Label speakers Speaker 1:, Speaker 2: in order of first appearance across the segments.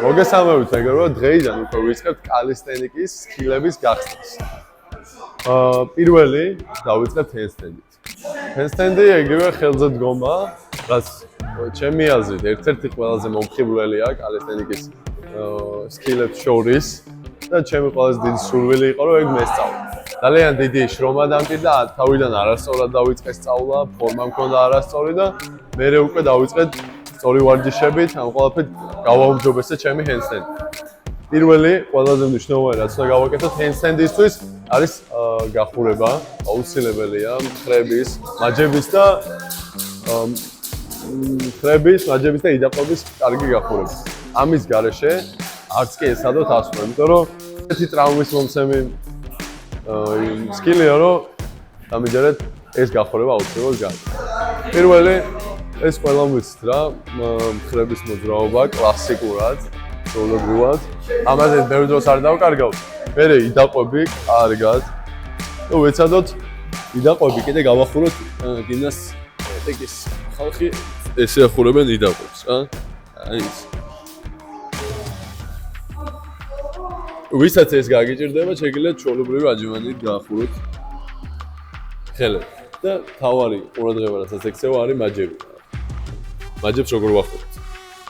Speaker 1: მოგესალმებით მეგობრებო, დღეიდან უკვე ვიწყებთ კალისტენიკის სკილების გახსნას. პირველი დავიწყებთ ჰენდსტენდით. ჰენდსტენდი ეგრევე ხელზე დგომა, რაც ჩემი აზრით ერთ-ერთი ყველაზე მომხიბვლელია კალისტენიკის სკილებს შორის და ჩემი ყველაზე დიდი სურვილი იყო, რომ ეგ მესწავლო. ძალიან დიდი შრომა დამჭირდა, თავიდან არასწორად დავიწყე სწავლა, ფორმა მქონდა არასწორი და მერე უკვე დავიწყეთ სწორი ვარჯიშებით, ამ ყველაფერს გავაუმჯობესე ჩემი ჰენდსტენდი. პირველი ყველაზე მნიშვნელოვანი რაც უნდა გავაკეთოთ ჰენდსტენდისთვის არის გახურება, აუცილებელია მხრების, მაჯების და იდაყობის კარგი გახურება. ამის გარეშე არც კი ესადოთ ასვლა, იმიტომ რომ ერთი ტრავმის მომცემი სკილია, რომ დამიჯერეთ ეს გახურება აუცილებლად გააკეთოთ. პირველი ეს ყველამ ვიცით რა, მხრების მოძრაობა კლასიკურად, ჩვეულებრივად. ამაზე ბევრ დროს არ დავკარგავთ. მერე იდაყვები კარგად. და ვეცადოთ იდაყვები კიდე გავახუროთ გიმნასტიკის ხალხი ესე ახურებენ იდაყვებს რა. აი ეს. ვისაც ეს გაგიჭირდება, შეგიძლიათ ჩვეულებრივი აჯიმანით გაახუროთ ხელები. და თავარი ყურადღება რასაც ექცევა არის მაჯები. მაჯებს როგორ ვახურებთ?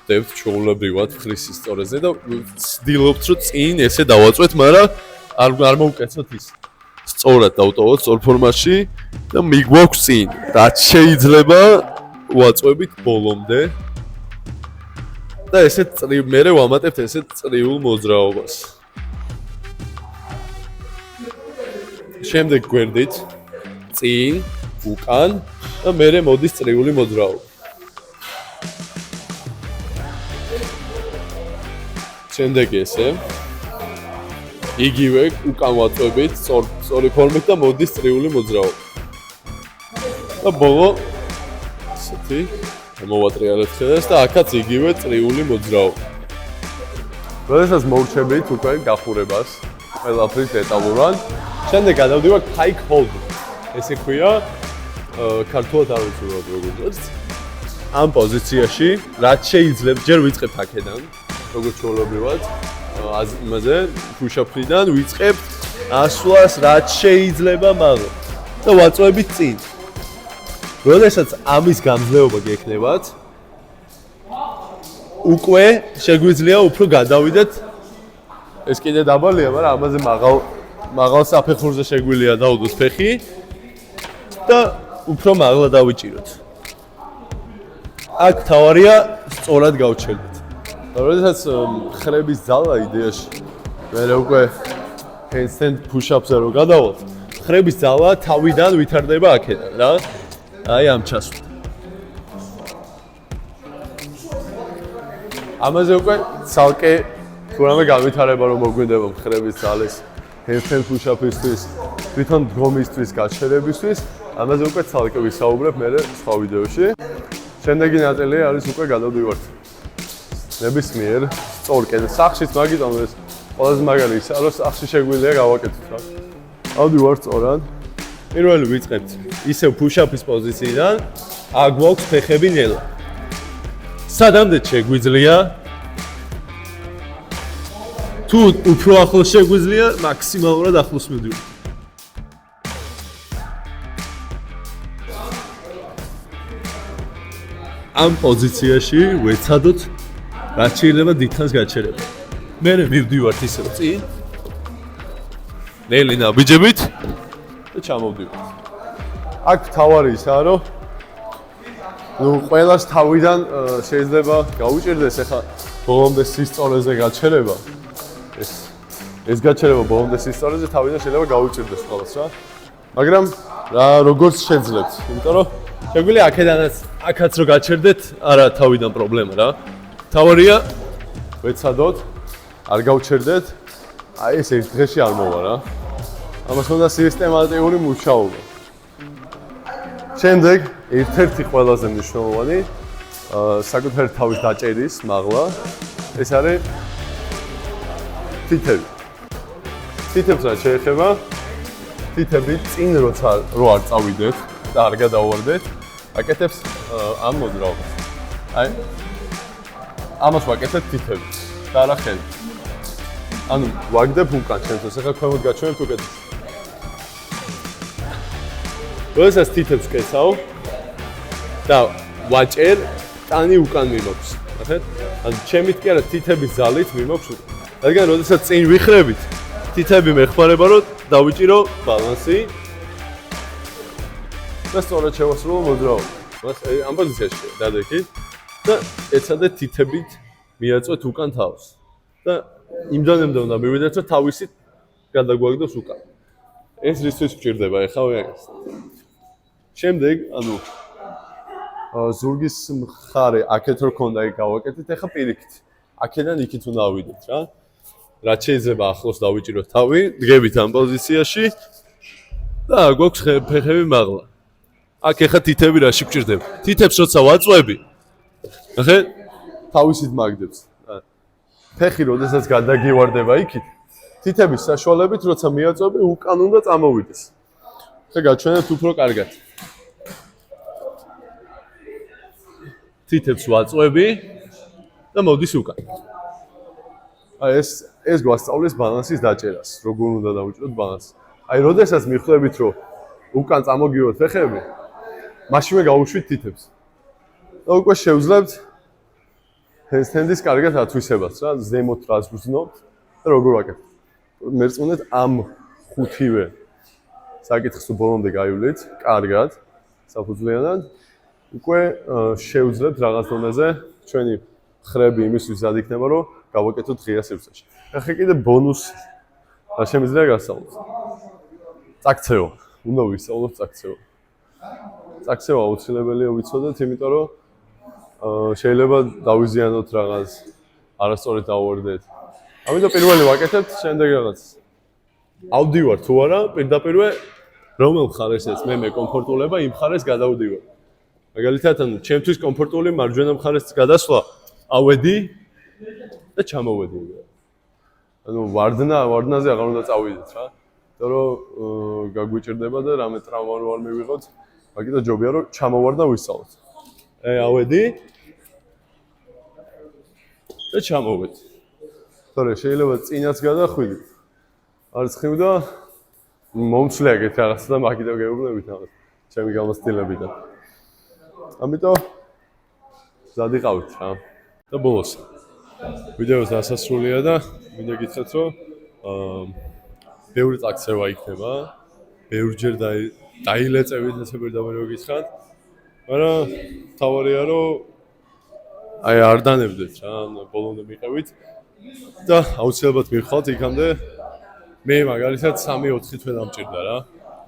Speaker 1: დებთ ჩვეულებრივად ხრის სისტორეზე და ვცდილობთ რომ წინ ესე დავაწვეთ, მაგრამ არ მოვკეცოთ ის. სწორად დავტოვოთ სწორ ფორმაში და მიგვაქვს წინ. რაც შეიძლება ვაწვევით ბოლომდე. და ესე მერე ვამატებთ ესე წრიულ მოძრაობას. შემდეგ გვერდით წინ, უკან და მერე მოდის წრიული მოძრაობა. შემდეგ ესე იგივე უკან ვაწვევით სწორი ფორმით და მოდის წრიული მოძრაობა. და ბოლო ესეთი მოვატრიალებთ ხელს და აქაც იგივე წრიული მოძრაობა. როდესაც მოვრჩებით უკვე გახურებას ყველაფრის დეტალურად, შემდეგ გადავდივართ pike hold. ესე ქვია ქართულად არ ვიცი როგორ. ამ პოზიციაში რაც შეიძლება ჯერ ვიწყებთ აქედან როგორც ჩვეულებრივად იმაზე push-up-დან ვიწყებთ ასვლას რაც შეიძლება მაღლა და ვაწვევით წინ. როდესაც ამის გამძლეობა გექნებათ, უკვე შეგვიძლია უფრო გადავიდეთ. ეს კიდე დაბალია, მაგრამ ამაზე მაღალ საფეხურზე შეგვიძლია დავდოთ ფეხი და უფრო მაღლა დავიჭიროთ. აქ თავარია სწორად გავჩერდეთ. როდესაც ხრების ძალა იდეაში მერე უკვე handstand push-up-ზე რო გადავალთ, ხრების ძალა თავიდან ვითარდება აქედან რა. აი ამ ჩასვლით. ამაზე უკვე ცალკე თუ რამე განვითარება რომ მოგვინდება ხრების ძალის handstand push-up-ისთვის, თვითონ დგომისთვის, გაჩერებისთვის, ამაზე უკვე ცალკე ვისაუბრებ მერე სხვა ვიდეოში. შემდეგი ნაწილი არის უკვე გადავდივართ ნებისმიერ სწორ კედელს. სახშიც მაგიტომ ეს ყველაზე მაგარი ისაა, რომ სახში შეგვიძლია გავაკეთოთ რა. ავდივართ სწორად. პირველი ვიწყებთ ისევ push-up-ის პოზიციიდან, აქ გვაქვს ფეხები ნელა. სადამდე შეგვიძლია თუ უფრო ახლოს შეგვიძლია, მაქსიმალურად ახლოს მივდივართ. ამ პოზიციაში ვეცადოთ რაც შეიძლება დიდხანს გაჩერება. მერე მივდივართ ისევ წინ. ნელი ნაბიჯებით და ჩამოვდივართ. აქ თავარი ისაა, რომ ყველას თავიდან შეიძლება გავუჭირდეს ახლა ბოლომდე სისწორეზე გაჩერება. ეს გაჩერება ბოლომდე სისწორეზე თავიდან შეიძლება გავუჭირდეს ყველას რა. მაგრამ როგორც შეძლებთ, იმიტომ რომ შეგვიძლია აქაც რო გაჩერდეთ, არა თავიდან პრობლემა რა. თავარია ვეცადოთ, არ გავჩერდეთ, აი ეს ერთ დღეში არ მოვა რა. ამას უნდა სისტემატიური მუშაობა. შემდეგ ერთ-ერთი ყველაზე მნიშვნელოვანი საკუთარი თავის დაჭერის მაღლა ეს არის თითები. თითებს რა შეეხება? თითები წინ როცა რო არ წავიდეთ და არ გადავარდეთ, აკეთებს ამ მოძრაობას. აი ამას ვაკეთებ თითები. და არა ხელი. ანუ ვაგდებ უკან ჩემთვის, ახლა ქვემოთ გაჩვენებთ უკეთეს. როდესაც თითებს ვკეცავ და ვაჭერ, ტანი უკან მიმოქვს. ნახეთ? ანუ ჩემით კი არა, თითების ძალით მიმოქვს უკან. რადგან როდესაც წინ ვიხრებით, თითები მეხმარება რომ დავიჭირო ბალანსი და სწორად შევასრულო მოძრაობა. მას ამ პოზიციაში დადექით და ეცადეთ თითებით მიაწვეთ უკან თავს. და იმდანემდე უნდა მივიდეთ, რომ თავისით გადაგვაგდოს უკან. ეს რისთვის გვჭირდება ეხლა ვეღეს. შემდეგ, ანუ ზურგის მხარე აქეთ რო ქონდა იქ გავაკეთეთ, ეხლა პირიქით. აქედან იქით უნდა ავიდეთ რა. რაც შეიძლება ახლოს დავიჭიროთ თავი, დგებით ამ პოზიციაში და გვაქვს ფეხები მაღლა. აქ ეხლა თითები რაში გვჭირდება? თითებს როცა ვაწვევი, ნახეთ, თავისით მაგდებს. ფეხი როდესაც გადაგივარდება იქით, თითების საშუალებით როცა მიაწვევი, უკან უნდა წამოვიდეს. ხე გაჩვენებთ უფრო კარგად. თითებს ვაწვევი და მოდის უკან. აი ეს გვასწავლის ბალანსის დაჭერას, როგორ უნდა დავიჭიროთ ბალანსი. აი როდესაც მიხვდებით, რომ უკან წამოგივოთ ფეხები, მაშინვე გავუშვით თითებს. და უკვე შევძლებთ ჰენდსტენდის კარგად ათვისებას რა, ზემოთ რას ვზნობთ და როგორ ვაკეთებთ. მერწმუნეთ ამ ხუთივე საკითხს ბოლომდე გაივლით, კარგად, საფუძვლიანად. უკვე შევძლებთ რაღაც დონეზე ჩვენი ხრები იმისთვისად იქნება, რომ გავაკეთოთ ღია სივრცეში. ახლა კიდე ბონუსი რა შემიძლია გასწავლოთ. წაქცევა. უნდა ვისწავლოთ წაქცევა. წაქცევა აუცილებელია ვიცოდეთ, იმიტომ რომ შეიძლება დავიზიანოთ რაღაც, არასწორად დავუვარდეთ. ამიტომ პირველი ვაკეთებთ, შემდეგ რაღაც. ავდივარ თუ არა, პირდაპირვე რომელ მხარესაც მე კომფორტულება, იმ მხარეს გადავდივარ. მაგალითად, ანუ ჩემთვის კომფორტული მარჯვენა მხარეს გადასვლა, ავედი და ჩამოვედი. ანუ ვარდნაზე აღარ უნდა წავიდეთ რა. იმიტომ რომ გაგვიჭირდება და რამე ტრავმა არ მივიღოთ, მაგიტო ჯობია რომ ჩამოვარ და ვისწავლოთ. ავედი და ჩამოვედი. თორე შეიძლება წინაც გადახვიდე. არც ხივდა მომცლე ეგეთ რაღაცა და მაგიტო გეუბნებით ამას. ჩემი გამოცდილებიდან. ამიტომ ზადიყავით რა. და ბოლოს ვიდეოს დასასრულია და მინდა გითხრათ რომ ბევრი წაქცევა იქნება. ბევრჯერ დაილეწევით ესე პირდაპირ გითხრათ. მაგრამ თავარია რომ აი არ დანებდეთ რა, ბოლომდე მიყევით და აუცილებლად მივხვალთ იქამდე. მე მაგალითად 3-4 თვე დამჭირდა რა.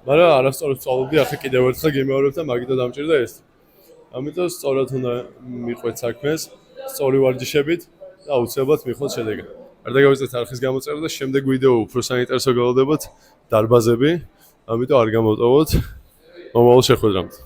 Speaker 1: მაგრამ არასწორად სწავლობდი, ახლა კიდევ ერთხელ გიმეორებ და მაგიტო დამჭირდა ეს. ამიტომ სწორად უნდა მიყვეთ საქმეს, სწორი ვარჯიშებით და აუცილებლად მივხვალთ შედეგი. არ დაგავიწყეთ არხის გამოწერა და შემდეგ ვიდეო უფრო საინტერესო გველოდებათ დარბაზები, ამიტომ არ გამოვტოვოთ მომავალ შეხვედრამდე.